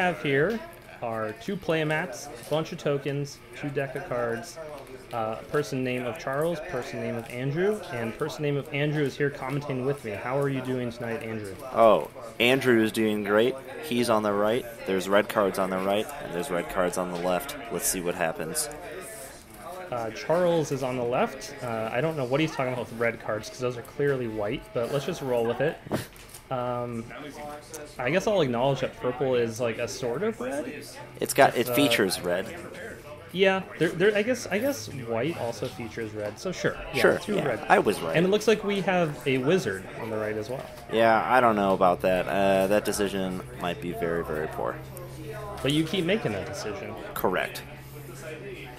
have here are 2 playmats, a bunch of tokens, 2 deck of cards, person name of Charles, person name of Andrew, and person name of Andrew is here commenting with me. How are you doing tonight, Andrew? Oh, Andrew is doing great. He's on the right. There's red cards on the right, and there's red cards on the left. Let's see what happens. Charles is on the left. I don't know what he's talking about with red cards because those are clearly white, but let's just roll with it. I guess I'll acknowledge that purple is like a sort of red. It features red. Yeah, I guess white also features red. So sure, yeah, Sure. 2 Yeah, red. I was right. And it looks like we have a Whizzard on the right as well. Yeah, I don't know about that. That decision might be very, very poor. But you keep making that decision. Correct.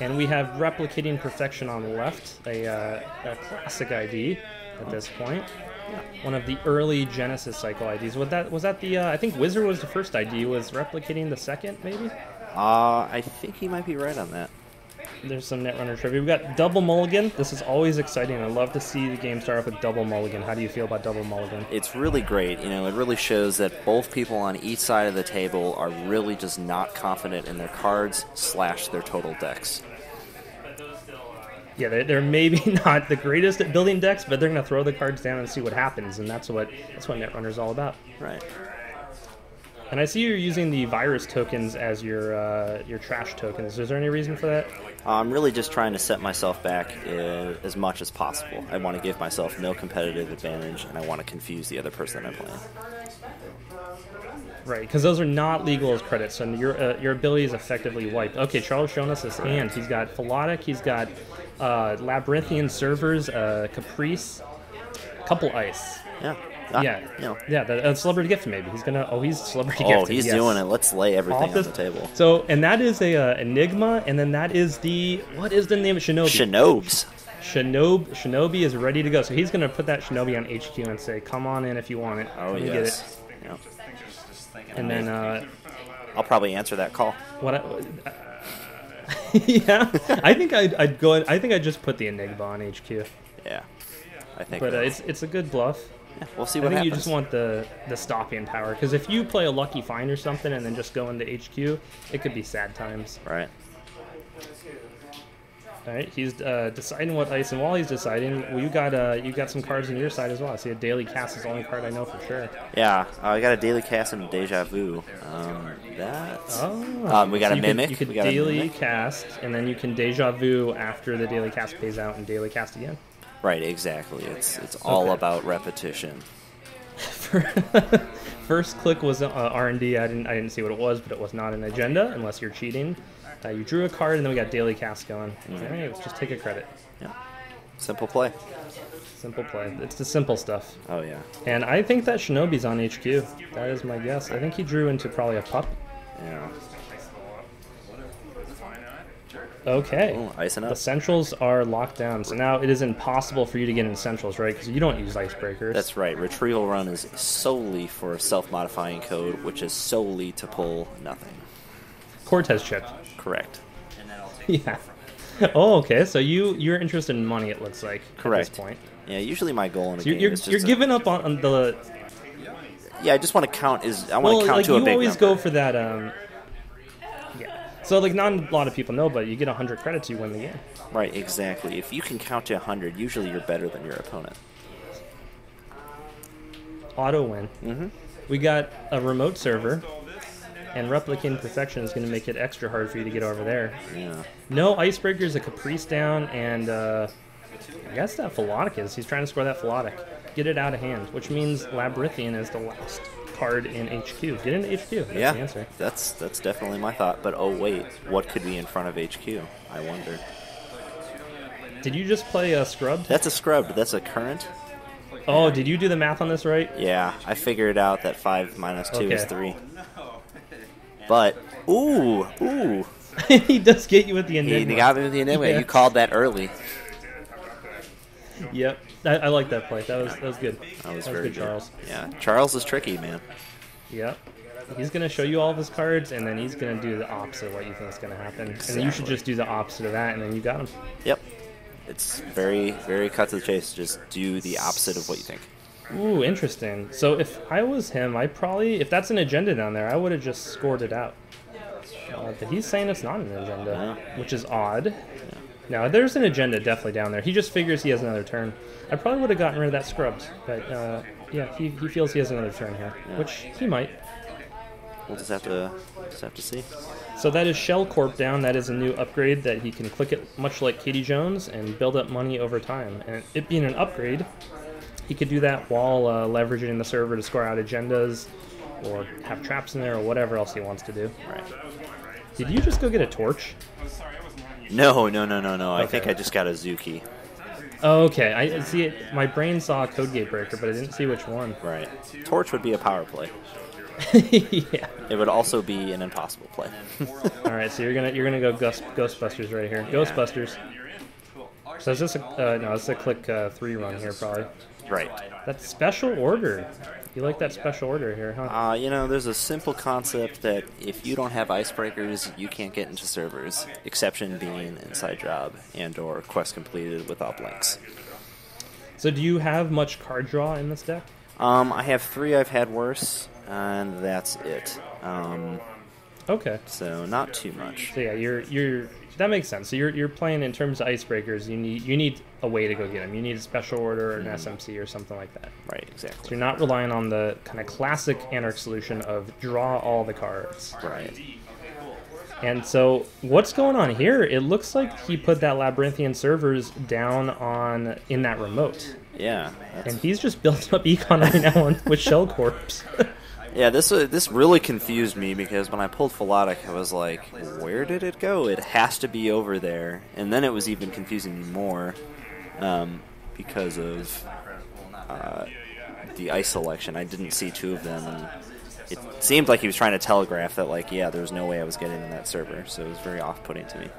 And we have Replicating Perfection on the left, a classic ID at this point. One of the early Genesis cycle IDs. Was that the? I think Whizzard was the first ID. Was Replicating the second, maybe? I think he might be right on that. There's some Netrunner trivia. We've got Double Mulligan. This is always exciting. I love to see the game start off with Double Mulligan. How do you feel about Double Mulligan? It's really great. You know, it really shows that both people on each side of the table are really just not confident in their cards / their total decks. Yeah, they're maybe not the greatest at building decks, but they're going to throw the cards down and see what happens, and that's what Netrunner's all about. Right. And I see you're using the virus tokens as your trash tokens. Is there any reason for that? I'm really just trying to set myself back as much as possible. I want to give myself no competitive advantage, and I want to confuse the other person that I'm playing. Right, because those are not legal as credits, and your ability is effectively wiped. Okay, Charles showing us his hand. He's got Philotic, he's got Labyrinthian Servers, Caprice, a couple ice. Yeah. The celebrity gift maybe. He's celebrity gifted. Oh, he's doing it. Let's lay everything on the table. So, and that is a Enigma, and then that is what is the name of Shinobi? Shinobes. Shinobi is ready to go. So he's going to put that Shinobi on HQ and say, come on in if you want it. Oh, yes. Get it. Yep. And then I'll probably answer that call. Yeah, I think I'd go. I think I'd just put the Enigma on HQ. Yeah, I think. But it's a good bluff. Yeah, we'll see what happens. I think you just want the stopping power, because if you play a Lucky Find or something and then just go into HQ, it could be sad times. Right. All right, he's deciding what ice, and while he's deciding, well, you got some cards on your side as well. I see a Daily Cast is the only card I know for sure. Yeah, I got a Daily Cast and a Deja Vu. We got a Mimic. You could Daily Cast, and then you can Deja Vu after the Daily Cast pays out, and Daily Cast again. Right, exactly. It's all about repetition. First click was R&D. I didn't see what it was, but it was not an agenda unless you're cheating. You drew a card, and then we got Daily Cast going. All right, let's just take a credit. Yeah. Simple play. Simple play. It's the simple stuff. Oh, yeah. And I think that Shinobi's on HQ. That is my guess. I think he drew into probably a pup. Yeah. Okay. Ooh, icing up. The centrals are locked down, so now it is impossible for you to get in centrals, right? Because you don't use icebreakers. That's right. Retrieval Run is solely for self-modifying code, which is solely to pull nothing. Cortez chip. Correct. Yeah. Oh, okay. So you're interested in money, it looks like. Correct. At this point. Yeah, usually my goal in a game is just you're giving up on the. Yeah, I just want to count. I want to count to a big number. You always go for that. Yeah. So not a lot of people know, but you get 100 credits, you win the game. Right. Exactly. If you can count to 100, usually you're better than your opponent. Auto win. Mm-hmm. We got a remote server. And Replicating Perfection is going to make it extra hard for you to get over there. Yeah. No Icebreakers, a Caprice down, and I guess that Philotic is. He's trying to score that Philotic. Get it out of hand, which means Labyrinthian is the last card in HQ. Get into HQ. That's the answer. That's definitely my thought. But oh wait, what could be in front of HQ? I wonder. Did you just play a Scrubbed? That's a Scrubbed. That's a current. Oh, did you do the math on this right? Yeah, I figured out that 5 minus 2 is 3. But, ooh. He does get you with the Enigma. He got me with the Enigma. Yeah. You called that early. Yep. I like that play. That was good. That was very good, Charles. Yeah, Charles is tricky, man. Yep. He's going to show you all of his cards, and then he's going to do the opposite of what you think is going to happen. Exactly. And then you should just do the opposite of that, and then you got him. Yep. It's very, very cut to the chase. Just do the opposite of what you think. Ooh, interesting. So if I was him, I probably, if that's an agenda down there, I would have just scored it out. But he's saying it's not an agenda, which is odd. No, there's an agenda definitely down there. He just figures he has another turn. I probably would have gotten rid of that scrubbed, but yeah, he feels he has another turn here, which he might. We'll just have to see. So that is Shell Corp down. That is a new upgrade that he can click it much like Katie Jones and build up money over time. And it being an upgrade, he could do that while leveraging the server to score out agendas or have traps in there or whatever else he wants to do. Right. Did you just go get a torch? No. Okay. I think I just got a Zuki. Oh, okay. I see it. My brain saw a code gate breaker, but I didn't see which one. Right. Torch would be a power play. Yeah. It would also be an impossible play. All right, so you're gonna go Ghostbusters right here. Ghostbusters. So is this a no? It's a click 3 run here probably. Right. That's special order. You like that special order here, huh? There's a simple concept that if you don't have icebreakers, you can't get into servers. Exception being inside job and/or quest completed with uplinks. So do you have much card draw in this deck? I have 3 I've had worse, and that's it. Okay. So not too much. So yeah, you're that makes sense. So you're playing in terms of icebreakers. You need a way to go get them. You need a special order or an SMC or something like that. Right, exactly. So you're not relying on the kind of classic Anarch solution of draw all the cards. Right. And so what's going on here? It looks like he put that Labyrinthian servers down in that remote. Yeah. And he's just built up econ right now with Shell Corps. Yeah, this really confused me because when I pulled Philotic, I was like, where did it go? It has to be over there. And then it was even confusing me more because of the ice selection. I didn't see 2 of them, and it seemed like he was trying to telegraph that, like, yeah, there was no way I was getting in that server, so it was very off-putting to me.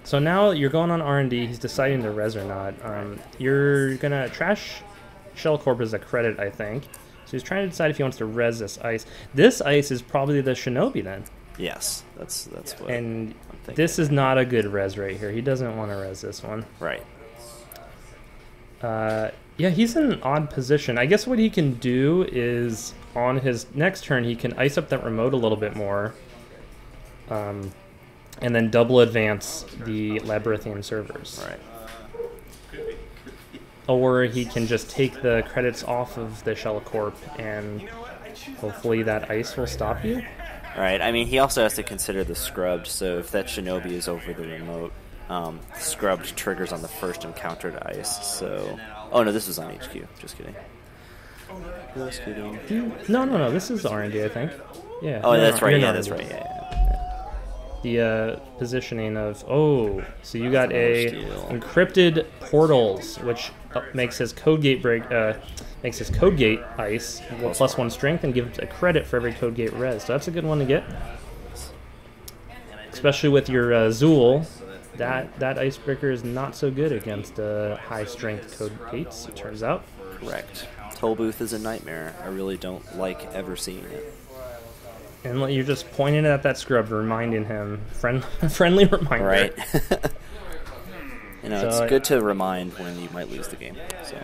So now you're going on R&D. He's deciding to res or not. You're going to trash Shell Corp as a credit, I think. So he's trying to decide if he wants to res this ice. This ice is probably the Shinobi then. Yes, that's what and I'm thinking. This is not a good res right here. He doesn't want to res this one. Right. Yeah, he's in an odd position. I guess what he can do is on his next turn he can ice up that remote a little bit more. And then double advance the Labyrinthian servers. Right. Or he can just take the credits off of the Shell Corp and hopefully that ice will stop you. Right. I mean, he also has to consider the scrubbed, so if that Shinobi is over the remote, scrubbed triggers on the first encountered ice, so... Oh, no, this is on HQ. Just kidding. Just kidding. No. This is R&D, I think. Yeah. Oh, that's right. Yeah, that's right. Yeah. The positioning of... Oh, so you got a Steal. encrypted portals, which makes his code gate makes his code gate ice +1 strength and gives a credit for every code gate res. So that's a good one to get. Especially with your Zool. That icebreaker is not so good against high strength code gates, it turns out. Correct. Toll booth is a nightmare. I really don't like ever seeing it. And you're just pointing at that scrub, reminding him, friendly reminder. Right. So, it's good to remind when you might lose the game. So.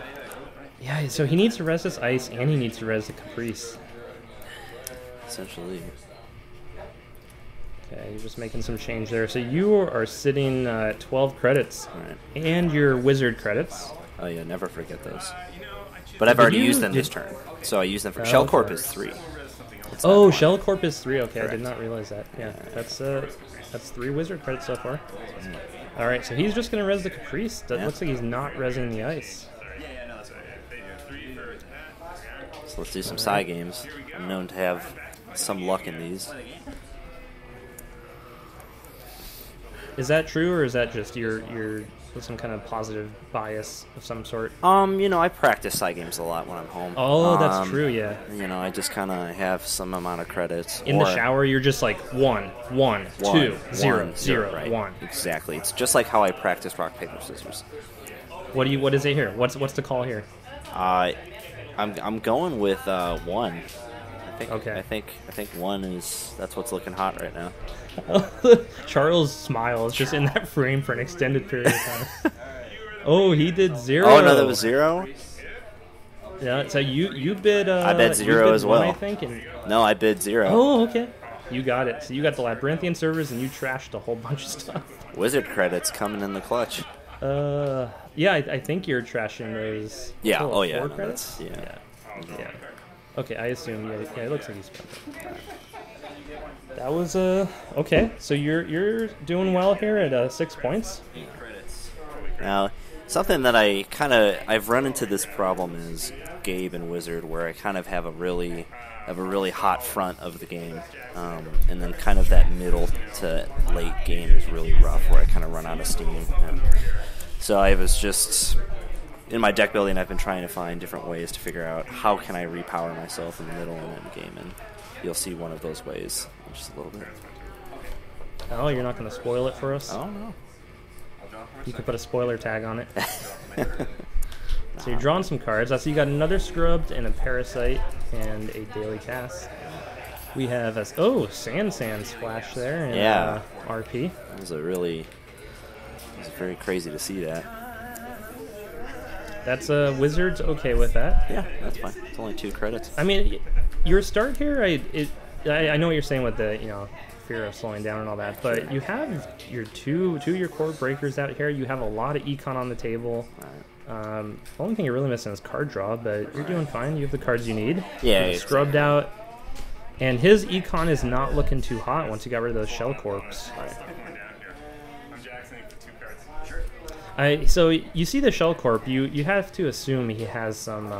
Yeah, so he needs to res this ice, and he needs to res the Caprice. Essentially. Okay, you're just making some change there. So you are sitting 12 credits, Right. and your Whizzard credits. Oh yeah, never forget those. But I've already used them this turn, so I use them for Shell Corp is 3. Oh, Shell Corp is 3. Okay, Correct. I did not realize that. Yeah, that's 3 Whizzard credits so far. All right, so he's just gonna res the Caprice. That looks like he's not resing the ice. So let's do some side games. I'm known to have some luck in these. Is that true, or is that just your some kind of positive bias of some sort? I practice side games a lot when I'm home. Oh, that's true, yeah. I just kind of have some amount of credits. In the shower, you're just like 1, 1, 2, 0, 0, right. 1. Exactly. It's just like how I practice rock, paper, scissors. What is it here? What's the call here? I'm going with 1. Okay. I think 1 is that's what's looking hot right now. Charles' smile is just in that frame for an extended period of time. Oh, he did 0. Oh no, that was 0. Yeah, so you bid. I bid 0 you bid as one, well. I think. And... No, I bid 0. Oh, okay. You got it. So you got the Labyrinthian servers, and you trashed a whole bunch of stuff. Whizzard credits coming in the clutch. Yeah, I think you're trashing those. Yeah. Oh, four yeah. No, credits. yeah. Yeah. Okay, I assume. Yeah, it looks like you spent it. That was okay. So you're doing well here at 6 points. Now, something that I've run into this problem is Gabe and Whizzard, where I kind of have a really hot front of the game, and then kind of that middle to late game is really rough, where I kind of run out of steam. And so I was just in my deck building. I've been trying to find different ways to figure out how can I repower myself in the middle and end game, and you'll see one of those ways in just a little bit. Oh, you're not going to spoil it for us? Oh no. You could put a spoiler tag on it. So you're drawing some cards. I see you got another Scrubbed and a Parasite and a Daily Cast. We have SanSan splash there and Yeah. RP. It was very crazy to see that. That's Wizard's okay with that. Yeah, that's fine. It's only 2 credits. I mean, your start here, I know what you're saying with the fear of slowing down and all that, but you have your two of your core breakers out here. You have a lot of econ on the table. The only thing you're really missing is card draw, but you're doing fine. You have the cards you need. Yeah, You're Scrubbed out, and his econ is not looking too hot once you got rid of those shell corps. So you see the shell corp. You have to assume he has some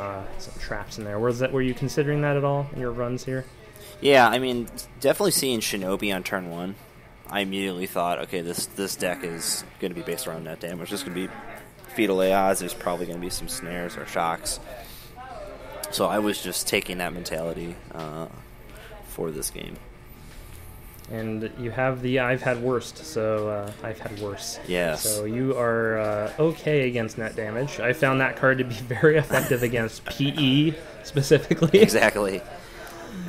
traps in there. Were you considering that at all in your runs here? Yeah, I mean, definitely seeing Shinobi on turn 1, I immediately thought, okay, this deck is going to be based around net damage. There's going to be Fetal AIs, there's probably going to be some snares or shocks. So I was just taking that mentality for this game. And you have the I've had worst, so I've had worse. Yes. So you are okay against net damage. I found that card to be very effective against PE specifically. Exactly.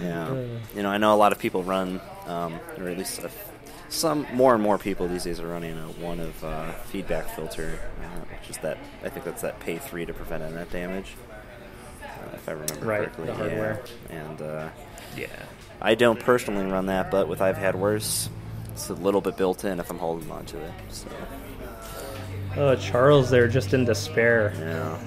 Yeah. I know a lot of people run, or at least some more and more people these days are running one of feedback filter, which is that I think that's that pay 3 to prevent a net damage, if I remember correctly. The hardware. Yeah. And yeah. I don't personally run that, but with I've had worse, it's a little bit built in if I'm holding on to it. So. Oh, Charles there just in despair. Yeah.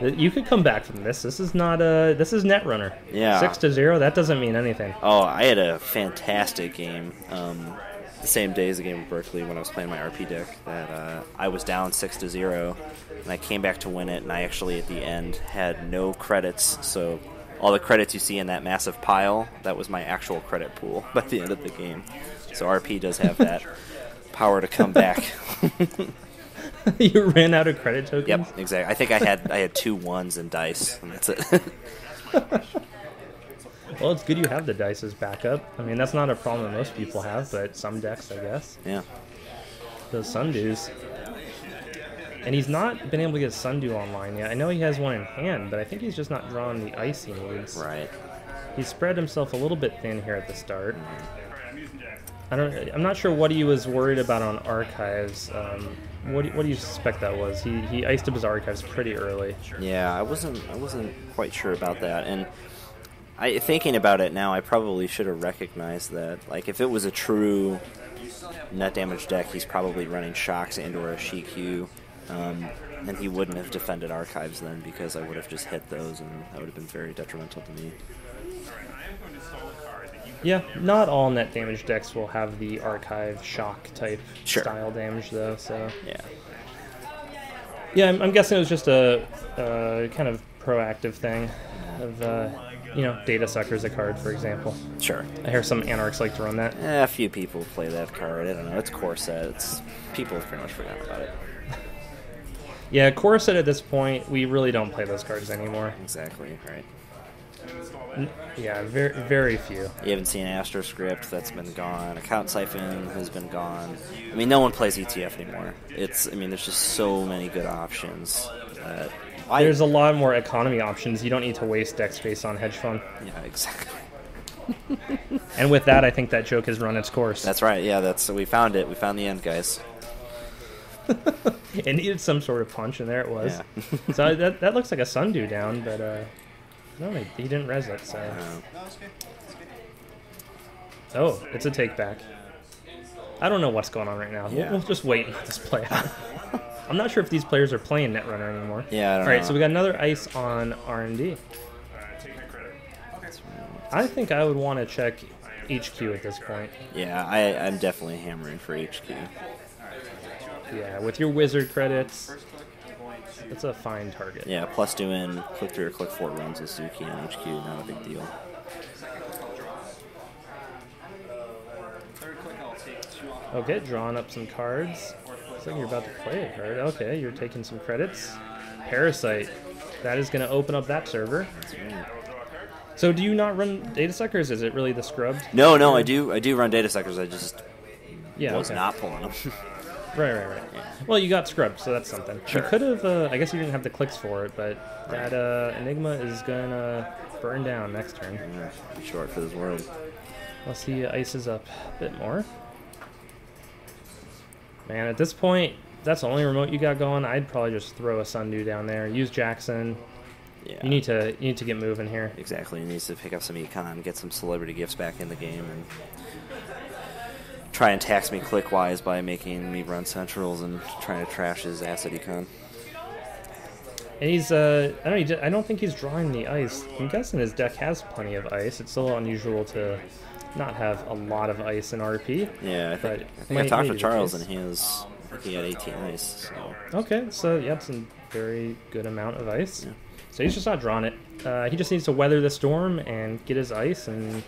You could come back from this. This is not this is Netrunner. Yeah. 6-0. That doesn't mean anything. Oh, I had a fantastic game. The same day as the game with Berkeley when I was playing my RP deck. That I was down 6-0, and I came back to win it. And I actually at the end had no credits. So all the credits you see in that massive pile, that was my actual credit pool by the end of the game. So RP does have that power to come back. You ran out of credit tokens? Yep, exactly. I think I had 2 1s and dice, and that's it. Well, it's good you have the dice as backup. I mean, that's not a problem that most people have, but some decks, I guess. Yeah. Those Sundews. And he's not been able to get Sundew online yet. I know he has one in hand, but I think he's just not drawing the ice he needs. Right. He spread himself a little bit thin here at the start. I'm not sure what he was worried about on archives. What do you suspect that was? He iced up his archives pretty early. Yeah, I wasn't quite sure about that. And thinking about it now, I probably should have recognized that. Like, if it was a true net damage deck, he's probably running shocks and/or a Shikyu, and he wouldn't have defended archives then because I would have just hit those, and that would have been very detrimental to me. Yeah, not all net damage decks will have the archive shock type style damage though. So yeah, I'm guessing it was just a kind of proactive thing of data suckers a card, for example. Sure. I hear some anarchs like to run that. A few people play that card. I don't know. It's core set. People have pretty much forgotten about it. Yeah, core set at this point, we really don't play those cards anymore. Exactly. Right. Yeah, very, very few. You haven't seen Astroscript, that's been gone. Account Siphon has been gone. I mean, no one plays ETF anymore. There's just so many good options. There's a lot more economy options. You don't need to waste deck space on hedge fund. Yeah, exactly. And with that, I think that joke has run its course. That's right. Yeah, we found it. We found the end, guys. It needed some sort of punch, and there it was. Yeah. So that looks like a Sundew down, but no, he didn't res it. So. Oh, it's a take back. I don't know what's going on right now. Yeah. We'll just wait and let this play out. I'm not sure if these players are playing Netrunner anymore. Yeah, I don't know. All right, so we got another ice on R&D. I think I would want to check HQ at this point. Yeah, I'm definitely hammering for HQ. Yeah, with your Whizzard credits, it's a fine target. Yeah, plus doing click 3 or click 4 runs with Suki and HQ, not a big deal. Okay, drawing up some cards. Looks like you're about to play a card. Okay, you're taking some credits. Parasite. That is going to open up that server. So do you not run data suckers? Is it really the scrubbed? No, I do run data suckers. I just was not pulling them. Right. Yeah. Well, you got scrubbed, so that's something. Sure. You could have, I guess you didn't have the clicks for it, but that Enigma is going to burn down next turn. Yeah, be short for this world. Let's see, ices up a bit more. Man, at this point, if that's the only remote you got going, I'd probably just throw a Sundew down there. Use Jackson. Yeah. You need to get moving here. Exactly. He needs to pick up some econ, get some celebrity gifts back in the game, and try and tax me click-wise by making me run centrals and trying to trash his asset econ. And he's, I don't think he's drawing the ice. I'm guessing his deck has plenty of ice. It's still unusual to not have a lot of ice in RP. Yeah, I think I talked to Charles, and he had 18 ice. So. Okay, so yeah, it's a very good amount of ice. Yeah. So he's just not drawing it. He just needs to weather the storm and get his ice, and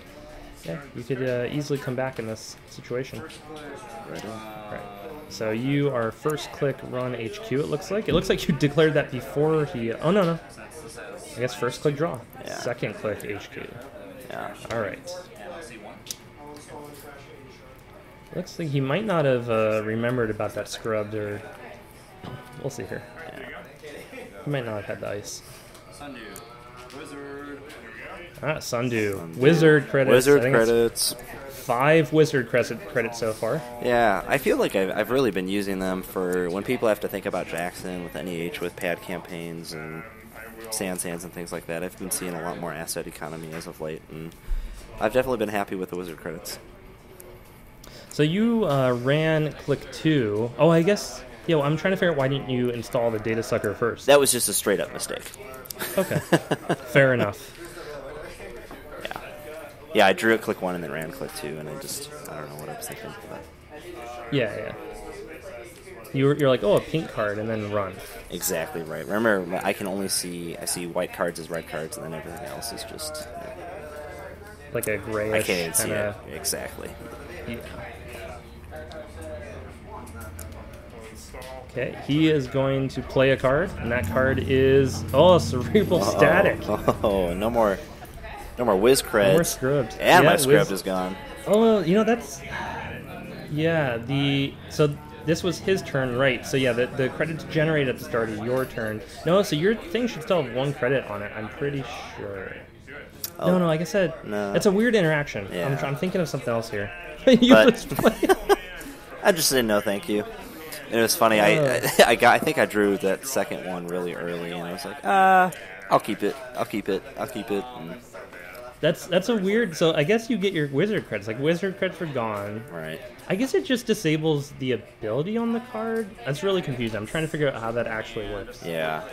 yeah, you could easily come back in this situation. Right on. Right. So you are first click run HQ, it looks like. It looks like you declared that before he... Oh, no. I guess first click draw. Yeah. Second click HQ. Yeah. All right. Looks like he might not have remembered about that scrubbed, or... We'll see here. Yeah. He might not have had the ice. Whizzard. Sundew. Whizzard credits. Whizzard credits. 5 Whizzard credits so far. Yeah, I feel like I've really been using them for when people have to think about Jackson with NEH with pad campaigns and SanSans and things like that. I've been seeing a lot more asset economy as of late, and I've definitely been happy with the Whizzard credits. So you ran click 2. Oh, I guess... Yeah, well, I'm trying to figure out why didn't you install the data sucker first? That was just a straight up mistake. Okay. Fair enough. Yeah, I drew at click 1 and then ran click 2, and I don't know what I was thinking. But. Yeah. You're like, oh, a pink card, and then run. Exactly right. Remember, I see white cards as red cards, and then everything else is just... Like a grayish... I can't see it. Exactly. Yeah. Okay, he is going to play a card, and that card is... Oh, Cerebral Static. Oh, no more Whiz cred. No more scrubbed. And my scrubbed is gone. Oh, well, that's... Yeah, so this was his turn, right? So yeah, the credits generate at the start of your turn. No, so your thing should still have 1 credit on it, I'm pretty sure. Oh. No, I guess it's a weird interaction. Yeah. I'm thinking of something else here. I just didn't know, thank you. It was funny. I think I drew that second one really early, and I was like, I'll keep it. And that's a weird. So I guess you get your Whizzard credits. Like Whizzard credits are gone. Right. I guess it just disables the ability on the card. That's really confusing. I'm trying to figure out how that actually works. Yeah.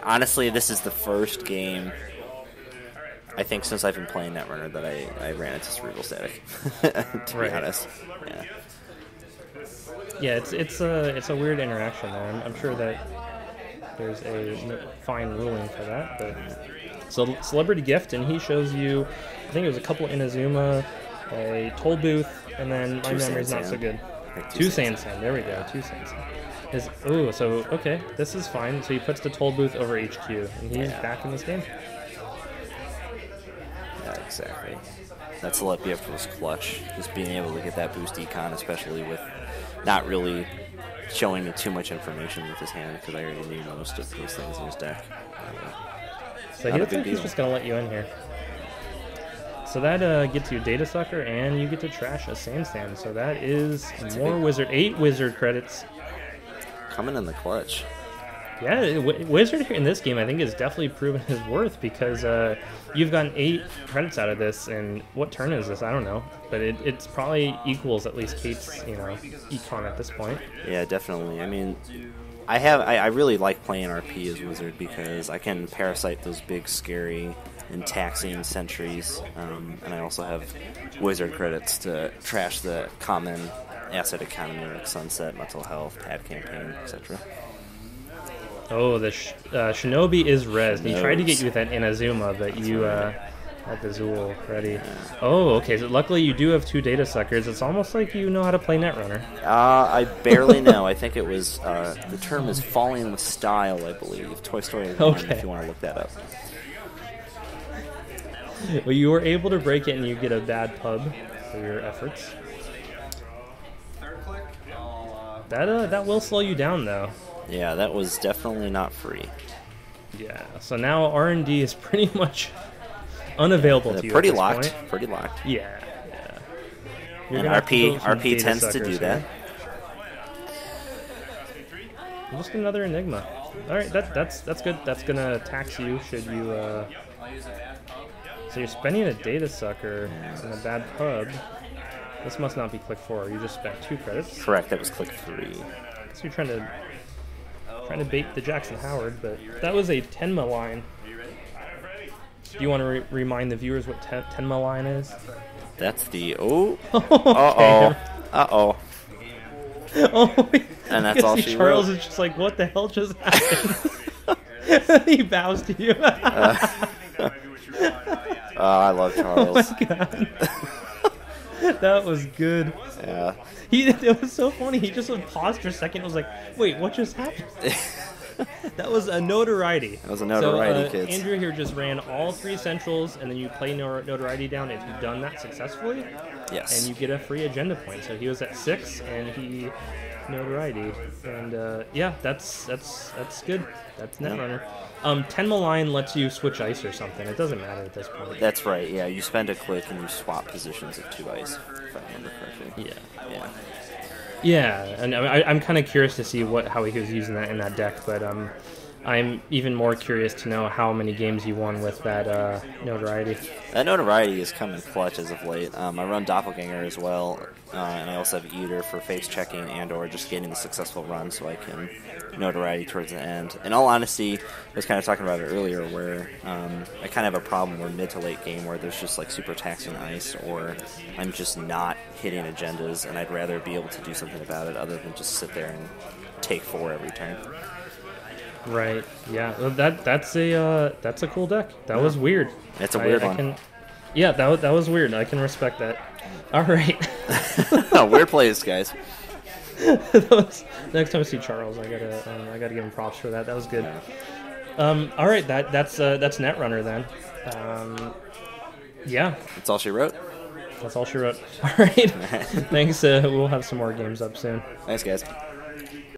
Honestly, this is the first game, I think, since I've been playing Netrunner that I ran into Cerebral Static, to be honest. Yeah. Yeah, it's a weird interaction there. I'm sure that there's a fine ruling for that. But so Celebrity Gift, and he shows you, I think it was a couple Inazuma, a Toll Booth, and then my memory's not so good. 2 SanSan. There we go. 2 SanSan. Okay, this is fine. So he puts the Toll Booth over HQ, and he's back in this game. Yeah, exactly. That Celeb Gift was clutch. Just being able to get that boost econ, especially with not really showing me too much information with his hand, because I already knew most of those things in his deck. So he looks like he's just going to let you in here. So that gets you Data Sucker, and you get to trash a SanSan. So that is more Whizzard. 8 Whizzard credits. Coming in the clutch. Yeah, Whizzard here in this game, I think, has definitely proven his worth because you've gotten 8 credits out of this, and what turn is this? I don't know, but it's probably equals at least Kate's, econ at this point. Yeah, definitely. I mean, I really like playing RP as Whizzard because I can parasite those big, scary, and taxing sentries, and I also have Whizzard credits to trash the common asset economy like Sunset, Mental Health, Pad Campaign, etc. Oh, the Shinobi is rezzed. He tried to get you with that Inazuma, but you had the Zool ready. Oh, okay. So luckily you do have 2 Data Suckers. It's almost like you know how to play Netrunner. I barely know. I think it was, the term is falling with style, I believe. Toy Story 1, if you want to look that up. Well, you were able to break it and you get a bad pub for your efforts. That will slow you down, though. Yeah, that was definitely not free. Yeah, so now R&D is pretty much unavailable to you pretty at this locked. point. Pretty locked. Yeah. And RP tends to do that. Just another Enigma. All right, that's good. That's gonna tax you should you. So you're spending a Data Sucker in a bad pub. This must not be click 4. You just spent 2 credits. Correct. That was click 3. So you're trying to bait the Jackson Howard, but that was a Tenma line. Do you want to remind the viewers what Tenma line is? That's the oh. Okay. Uh-oh. Oh, and that's all she Charles wrote. is just like, what the hell just happened? He bows to you. I love Charles. Oh my God. That was good. Yeah. It was so funny. He just paused for a second and was like, wait, what just happened? That was a notoriety. That was a notoriety, so, kids. Andrew here just ran all 3 centrals, and then you play notoriety down. If you've done that successfully, yes, and you get a free agenda point. So he was at 6, and he notoriety, and yeah, that's good. That's Netrunner. Tenma line lets you switch ice or something. It doesn't matter at this point. That's right. Yeah, you spend a click and you swap positions of 2 ice, if I remember correctly. Yeah. Yeah, and I'm kind of curious to see how he was using that in that deck, but I'm even more curious to know how many games you won with that notoriety. That notoriety is coming clutch as of late. I run Doppelganger as well, and I also have Eater for face checking and/or just getting the successful run so I can notoriety towards the end. In all honesty, I was kind of talking about it earlier where I kind of have a problem where mid to late game where there's just like super taxing ice or I'm just not hitting agendas and I'd rather be able to do something about it other than just sit there and take 4 every turn. Right. Yeah. Well, that's a cool deck. That was weird. It's a weird one. Yeah. That was weird. I can respect that. All right. Weird plays, guys. Next time I see Charles, I gotta give him props for that. That was good. All right. That's Netrunner then. Yeah. That's all she wrote. That's all she wrote. All right. Thanks. We'll have some more games up soon. Thanks, guys.